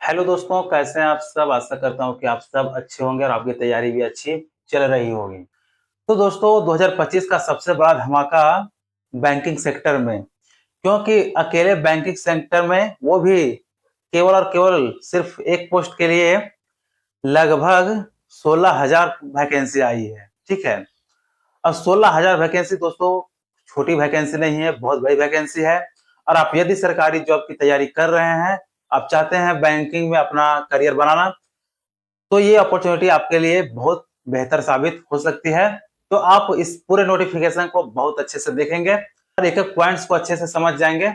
Hello दोस्तों, कैसे हैं आप सब। आशा करता हूँ कि आप सब अच्छे होंगे और आपकी तैयारी भी अच्छी चल रही होगी। तो दोस्तों, 2025 का सबसे बड़ा धमाका बैंकिंग सेक्टर में, क्योंकि अकेले बैंकिंग सेक्टर में वो भी केवल और केवल सिर्फ एक पोस्ट के लिए लगभग 16,000 वैकेंसी आई है। ठीक है। अब 16,000 वैकेंसी दोस्तों छोटी वैकेंसी नहीं है, बहुत बड़ी वैकेंसी है। और आप यदि सरकारी जॉब की तैयारी कर रहे हैं, आप चाहते हैं बैंकिंग में अपना करियर बनाना, तो ये अपॉर्चुनिटी आपके लिए बहुत बेहतर साबित हो सकती है। तो आप इस पूरे नोटिफिकेशन को बहुत अच्छे से देखेंगे और एक एक पॉइंट्स को अच्छे से समझ जाएंगे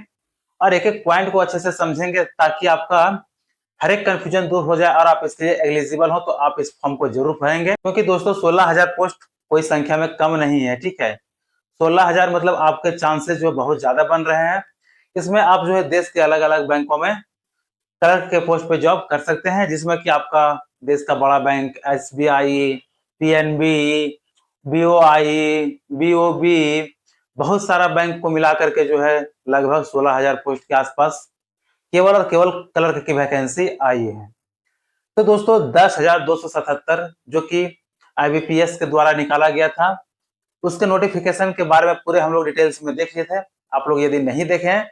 और एक एक पॉइंट को अच्छे से समझेंगे, ताकि आपका हर एक कंफ्यूजन दूर हो जाए और आप इसके लिए एलिजिबल हो। तो आप इस फॉर्म को जरूर भरेंगे, क्योंकि दोस्तों 16,000 पोस्ट कोई संख्या में कम नहीं है। ठीक है। 16,000 मतलब आपके चांसेस जो बहुत ज्यादा बन रहे हैं। इसमें आप जो है देश के अलग अलग बैंकों में क्लर्क के पोस्ट पे जॉब कर सकते हैं, जिसमें कि आपका देश का बड़ा bank SBI, PNB, BOI, BOB, बहुत सारा बैंक को मिला करके जो है लगभग 16,000 पोस्ट के आसपास केवल और केवल क्लर्क की वैकेंसी आई है। तो दोस्तों 10,277 जो कि आईबीपीएस के द्वारा निकाला गया था, उसके नोटिफिकेशन के बारे में पूरे हम लोग डिटेल्स में देख लिए थे। आप लोग यदि नहीं देखे हैं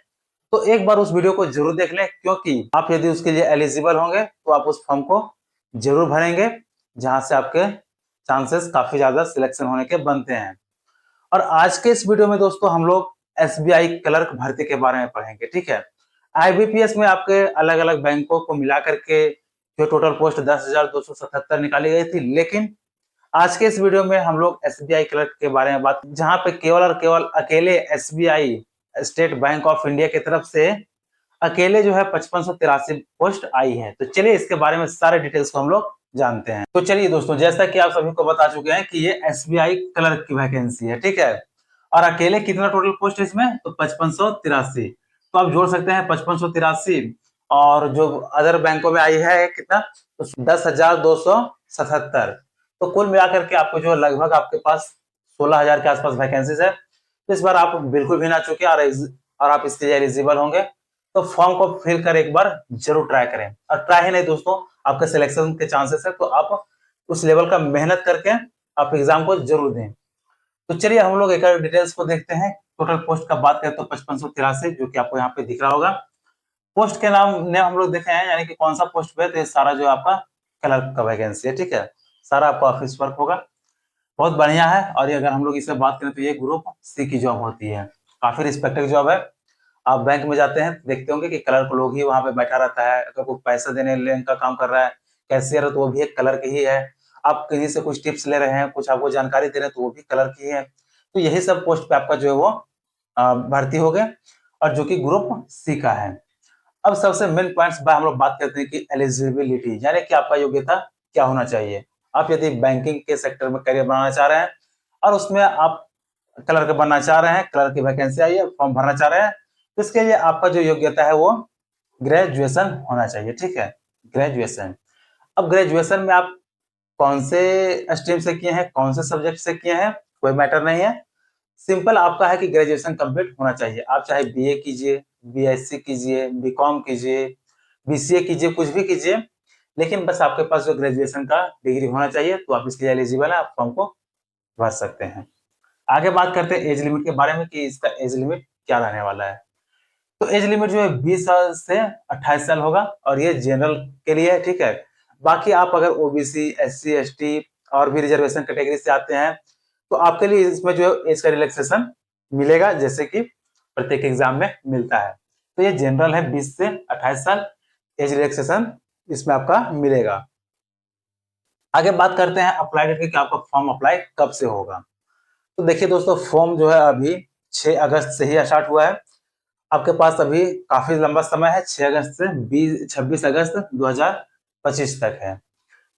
तो एक बार उस वीडियो को जरूर देख लें, क्योंकि आप यदि उसके लिए एलिजिबल होंगे तो आप उस फॉर्म को जरूर भरेंगे, जहां से आपके चांसेस काफी ज्यादा सिलेक्शन होने के बनते हैं। और आज के इस वीडियो में दोस्तों हम लोग एसबीआई क्लर्क भर्ती के बारे में पढ़ेंगे। ठीक है। आईबीपीएस में आपके अलग अलग बैंकों को मिला करके जो टोटल पोस्ट 10,277 निकाली गई थी, लेकिन आज के इस वीडियो में हम लोग एसबीआई क्लर्क के बारे में बात, जहां पे केवल और केवल अकेले SBI state bank of India की तरफ से अकेले जो है 5583 पोस्ट आई है। तो चलिए इसके बारे में सारे डिटेल्स को हम लोग जानते हैं। तो चलिए दोस्तों, जैसा कि आप सभी को बता चुके हैं कि ये एसबीआई क्लर्क की वैकेंसी है। ठीक है। और अकेले कितना टोटल पोस्ट है इसमें, तो 5583। तो आप जोड़ सकते हैं 5583 और जो अदर बैंकों में आई है कितना, तो 10,277। तो कुल मिलाकर के आपको जो लगभग आपके पास 16,000 के आसपास वैकेंसीज है। तो इस बार आप बिल्कुल भी ना चूके और आप इसके लिए एलिजिबल होंगे। तो फॉर्म को फिल कर एक बार जरूर ट्राई करें, और ट्राई ही नहीं दोस्तों, आपके सिलेक्शन के चांसेस है, तो आप उस लेवल का मेहनत करके आप एग्जाम को जरूर दें। तो चलिए हम लोग एक डिटेल्स को देखते हैं। टोटल पोस्ट का बात करें तो 5583, जो कि आपको यहाँ पे दिख रहा होगा। पोस्ट के नाम ने हम लोग देखे हैं, यानी कि कौन सा पोस्ट पे, तो ये सारा जो आपका क्लर्क का वैकेंसी है। ठीक है। सारा आपका ऑफिस वर्क होगा, बहुत बढ़िया है। और ये अगर हम लोग इससे बात करें तो ये ग्रुप सी की जॉब होती है, काफी रिस्पेक्टेड जॉब है। आप बैंक में जाते हैं देखते होंगे कि क्लर्क लोग ही वहां पे बैठा रहता है। अगर कोई पैसा देने लेने का काम कर रहा है, कैशियर है, तो वो भी एक क्लर्क ही है। आप कहीं से कुछ टिप्स ले रहे हैं, कुछ आपको जानकारी दे रहे हैं, तो वो भी क्लर्क ही है। तो यही सब पोस्ट पे आपका जो है वो भर्ती हो गए, और जो कि ग्रुप सी का है। अब सबसे मेन पॉइंट्स पर हम लोग बात करते हैं कि एलिजिबिलिटी, यानी कि आपका योग्यता क्या होना चाहिए। आप यदि बैंकिंग के सेक्टर में करियर बनाना चाह रहे हैं और उसमें आप क्लर्क बनना चाह रहे हैं, क्लर्क की वैकेंसी आई है, फॉर्म भरना चाह रहे हैं, तो इसके लिए आपका जो योग्यता है वो ग्रेजुएशन होना चाहिए। ठीक है। ग्रेजुएशन। अब ग्रेजुएशन में आप कौन से स्ट्रीम से किए हैं, कौन से सब्जेक्ट से किए हैं, कोई मैटर नहीं है। सिंपल आपका है कि ग्रेजुएशन कंप्लीट होना चाहिए। आप चाहे बीए कीजिए, बीएससी कीजिए, बीकॉम कीजिए, बीसीए कीजिए, कुछ भी कीजिए, लेकिन बस आपके पास जो ग्रेजुएशन का डिग्री होना चाहिए, तो आप इसके लिए एलिजिबल है, आप फॉर्म को भर सकते हैं। आगे बात करते हैं एज लिमिट के बारे में कि इसका एज लिमिट क्या रहने वाला है। तो एज लिमिट जो है 20 साल से 28 साल होगा, और ये जनरल के लिए है। ठीक है। बाकी आप अगर ओबीसी, एससी, एसटी और भी रिजर्वेशन कैटेगरी से आते हैं, तो आपके लिए इसमें जो है एज का रिलैक्सेशन मिलेगा, जैसे कि प्रत्येक एग्जाम में मिलता है। तो ये जनरल है, 20 से 28 साल एज रिलैक्सेशन इसमें आपका मिलेगा। आगे बात करते हैं अप्लाई डेट की, कि आपका फॉर्म अप्लाई कब से होगा। तो देखिए दोस्तों, फॉर्म जो है अभी 6 अगस्त से ही स्टार्ट हुआ है। आपके पास अभी काफी लंबा समय है, 6 अगस्त से 26 अगस्त 2025 तक है।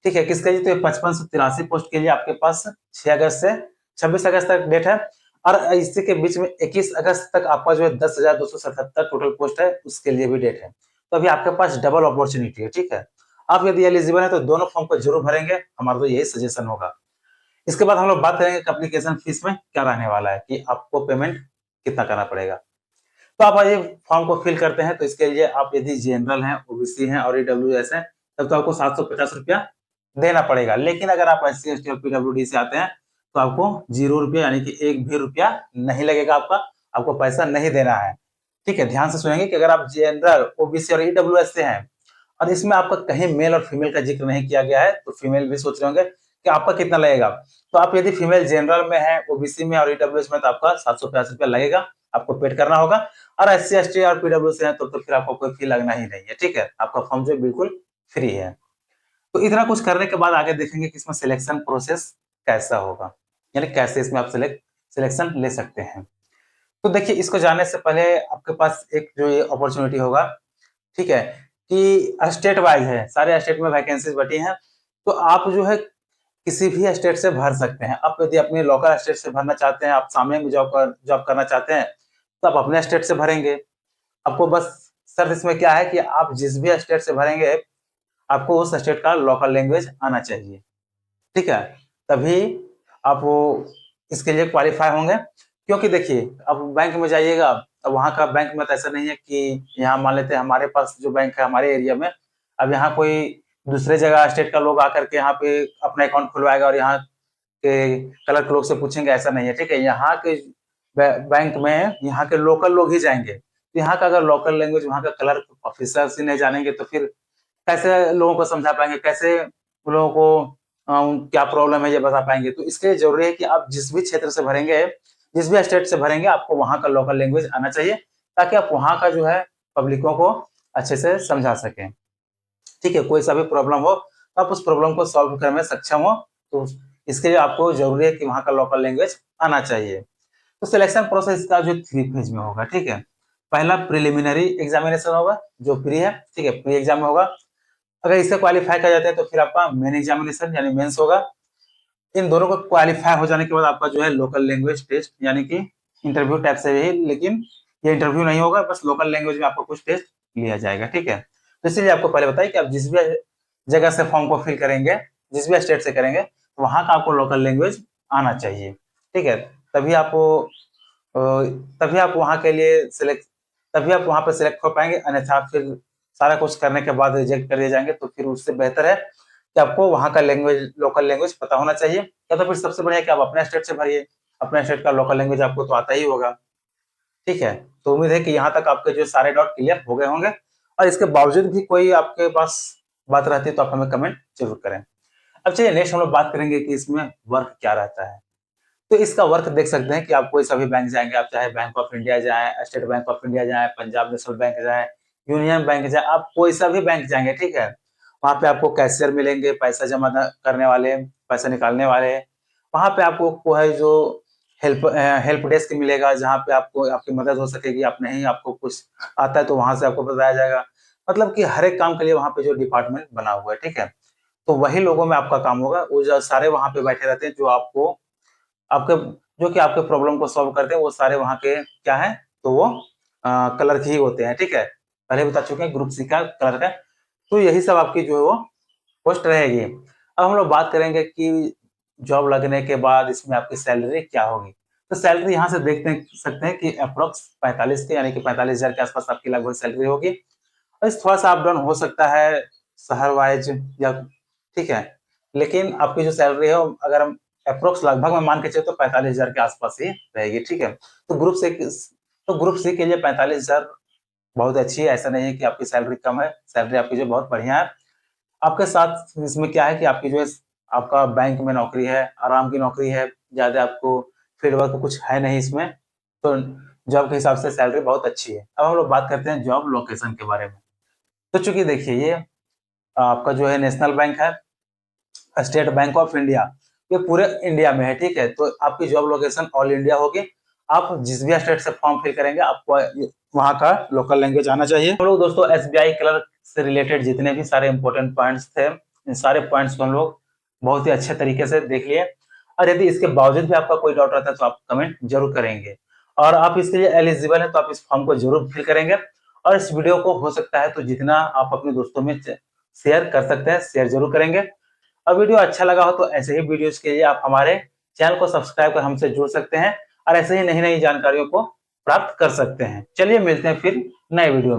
ठीक है। किसके लिए, तो 5583 पोस्ट के लिए आपके पास 6 अगस्त से 26 अगस्त तक डेट है। और इसी के बीच में 21 अगस्त तक आपका जो है 10,277 टोटल पोस्ट है, उसके लिए भी डेट है। तो अभी आपके पास डबल अपॉर्चुनिटी है। ठीक है। आप यदि एलिजिबल है तो दोनों फॉर्म को जरूर भरेंगे, हमारा तो यही सजेशन होगा। इसके बाद हम लोग बात करेंगे कि एप्लीकेशन फीस में क्या रहने वाला है, कि आपको पेमेंट कितना करना पड़ेगा। तो आप ये फॉर्म को फिल करते हैं, तो इसके लिए आप यदि जनरल हैं, ओबीसी हैं और ईडब्ल्यूएस हैं, तब तो आपको 750 रुपया देना पड़ेगा। लेकिन अगर आप एससी एसटी और पीडब्ल्यूडी से आते हैं तो आपको 0 रुपया यानी कि 1 भी रुपया नहीं लगेगा, आपको पैसा नहीं देना है। ठीक है, ध्यान से सुनेंगे कि अगर आप जनरल, ओबीसी और ईडब्ल्यूएस से हैं और इसमें आपका कहीं मेल और फीमेल का जिक्र नहीं किया गया है, तो फीमेल भी सोच रहे होंगे कि आपका कितना लगेगा। तो आप यदि फीमेल जनरल में है, ओबीसी में और ईडब्ल्यूएस में, तो आपका 750 रुपया लगेगा, आपको पेड करना होगा। और एससी एसटी और पीडब्ल्यू से है तो फिर आपको कोई फी लगना ही नहीं है। ठीक है, आपका फॉर्म जो बिल्कुल फ्री है। तो इतना कुछ करने के बाद आगे देखेंगे कि इसमें सिलेक्शन प्रोसेस कैसा होगा, यानी कैसे इसमें आप सिलेक्शन ले सकते हैं। तो देखिए, इसको जानने से पहले आपके पास एक जो ये अपॉर्चुनिटी होगा, ठीक है, कि स्टेट वाइज है, सारे स्टेट में वैकेंसीज बटी हैं, तो आप जो है किसी भी स्टेट से भर सकते हैं। आप यदि अपने लोकल स्टेट से भरना चाहते हैं, आप सामने में जॉब करना चाहते हैं, तो आप अपने स्टेट से भरेंगे। आपको बस शर्त इसमें क्या है कि आप जिस भी स्टेट से भरेंगे, आपको उस स्टेट का लोकल लैंग्वेज आना चाहिए। ठीक है, तभी आप वो इसके लिए क्वालिफाई होंगे। क्योंकि देखिए, अब बैंक में जाइएगा, अब वहाँ का बैंक में तो ऐसा नहीं है कि यहाँ मान लेते हैं हमारे पास जो बैंक है हमारे एरिया में, अब यहाँ कोई दूसरे जगह स्टेट का लोग आकर के यहाँ पे अपना अकाउंट खुलवाएगा और यहाँ के क्लर्क लोग से पूछेंगे, ऐसा नहीं है। ठीक है, यहाँ के बैंक में यहाँ के लोकल लोग ही जाएंगे। तो यहाँ का अगर लोकल लैंग्वेज वहाँ का क्लर्क ऑफिसर से नहीं जानेंगे तो फिर कैसे लोगों को समझा पाएंगे, कैसे लोगों को क्या प्रॉब्लम है ये बता पाएंगे। तो इसके लिए जरूरी है कि आप जिस भी क्षेत्र से भरेंगे, जिस भी स्टेट से भरेंगे, आपको वहाँ का लोकल लैंग्वेज आना चाहिए, ताकि आप वहाँ का जो है पब्लिकों को अच्छे से समझा सकें। ठीक है, कोई सा भी प्रॉब्लम हो तो आप उस प्रॉब्लम को सॉल्व करने में सक्षम हो, तो इसके लिए आपको जरूरी है कि वहाँ का लोकल लैंग्वेज आना चाहिए। तो सिलेक्शन प्रोसेस का जो 3 फेज में होगा। ठीक है, पहला प्रिलिमिनरी एग्जामिनेशन होगा जो प्री है। ठीक है, प्री एग्जाम में होगा। अगर इससे क्वालिफाई कर जाते हैं तो फिर आपका मेन एग्जामिनेशन यानी मेंस होगा। इन दोनों को क्वालिफाई हो जाने के बाद आपका जो है लोकल लैंग्वेज टेस्ट यानी कि इंटरव्यू टाइप से ही, लेकिन ये इंटरव्यू नहीं होगा, बस लोकल लैंग्वेज में आपको कुछ टेस्ट लिया जाएगा। ठीक है, तो इसलिए आपको पहले बताइए कि आप जिस भी जगह से फॉर्म को फिल करेंगे, जिस भी स्टेट से करेंगे, वहां का आपको लोकल लैंग्वेज आना चाहिए। ठीक है, तभी आपको तभी आप वहां के लिए सिलेक्ट तभी आप वहां पर सिलेक्ट हो पाएंगे, अन्यथा फिर सारा कुछ करने के बाद रिजेक्ट कर दिए जाएंगे। तो फिर उससे बेहतर है कि आपको वहां का लैंग्वेज, लोकल लैंग्वेज पता होना चाहिए, या तो फिर सबसे बढ़िया कि आप अपने स्टेट से भरिए, अपने स्टेट का लोकल लैंग्वेज आपको तो आता ही होगा। ठीक है, तो उम्मीद है कि यहाँ तक आपके जो सारे डाउट क्लियर हो गए होंगे, और इसके बावजूद भी कोई आपके पास बात रहती है तो आप हमें कमेंट जरूर करें। अब चलिए नेक्स्ट हम लोग बात करेंगे कि इसमें वर्क क्या रहता है। तो इसका वर्क देख सकते हैं कि आप कोई सभी बैंक जाएंगे, आप चाहे बैंक ऑफ इंडिया जाएं, स्टेट बैंक ऑफ इंडिया जाएं, पंजाब नेशनल बैंक जाएं, यूनियन बैंक जाएं, आप कोई सा भी बैंक जाएंगे। ठीक है, वहां पे आपको कैशियर मिलेंगे, पैसा जमा करने वाले, पैसा निकालने वाले। वहां पे आपको को है जो हेल्प डेस्क मिलेगा, जहाँ पे आपको आपकी मदद हो सकेगी। आप नहीं, आपको कुछ आता है तो वहां से आपको बताया जाएगा। मतलब कि हर एक काम के लिए वहां पे जो डिपार्टमेंट बना हुआ है। ठीक है, तो वही लोगों में आपका काम होगा, वो जो सारे वहां पे बैठे रहते हैं, जो आपको आपके जो कि आपके प्रॉब्लम को सॉल्व करते हैं, वो सारे वहाँ के क्या है, तो वो क्लर्क ही होते हैं। ठीक है, पहले बता चुके हैं ग्रुप सी का क्लर्क है। तो यही सब आपकी जो है वो पोस्ट रहेगी। अब हम लोग बात करेंगे कि जॉब लगने के बाद इसमें आपकी सैलरी क्या होगी। तो सैलरी यहाँ से देखते सकते हैं कि अप्रोक्स 45 के यानी कि 45,000 के आसपास आपकी लगभग सैलरी होगी। और इस थोड़ा सा अप डाउन हो सकता है शहर वाइज या, ठीक है, लेकिन आपकी जो सैलरी है अगर हम अप्रोक्स लगभग में मान के चले तो 45,000 के आसपास ही रहेगी। ठीक है, तो ग्रुप सी के लिए 45,000 बहुत अच्छी है। ऐसा नहीं है कि आपकी सैलरी कम है, सैलरी आपकी जो बहुत बढ़िया है। आपके साथ इसमें क्या है कि आपकी जो है आपका बैंक में नौकरी है, आराम की नौकरी है, ज्यादा आपको फील्ड वर्क कुछ है नहीं इसमें, तो जॉब के हिसाब से सैलरी बहुत अच्छी है। अब हम लोग बात करते हैं जॉब लोकेशन के बारे में। तो चूंकि देखिए, ये आपका जो है नेशनल बैंक है, स्टेट बैंक ऑफ इंडिया, ये पूरे इंडिया में है। ठीक है, तो आपकी जॉब लोकेशन ऑल इंडिया होगी। आप जिस भी स्टेट से फॉर्म फिल करेंगे, आपको वहां का लोकल लैंग्वेज आना चाहिए। हम लोग दोस्तों एसबीआई क्लर्क से रिलेटेड जितने भी सारे इंपॉर्टेंट पॉइंट्स थे, इन सारे पॉइंट्स को हम लोग बहुत ही अच्छे तरीके से देख लिए। और यदि इसके बावजूद भी आपका कोई डाउट रहता है तो आप कमेंट जरूर करेंगे, और आप इसके लिए एलिजिबल है तो आप इस फॉर्म को जरूर फिल करेंगे। और इस वीडियो को हो सकता है तो जितना आप अपने दोस्तों में शेयर कर सकते हैं, शेयर जरूर करेंगे। और वीडियो अच्छा लगा हो तो ऐसे ही वीडियोस के लिए आप हमारे चैनल को सब्सक्राइब कर हमसे जुड़ सकते हैं, और ऐसे ही नई नई जानकारियों को प्राप्त कर सकते हैं। चलिए मिलते हैं फिर नए वीडियो में।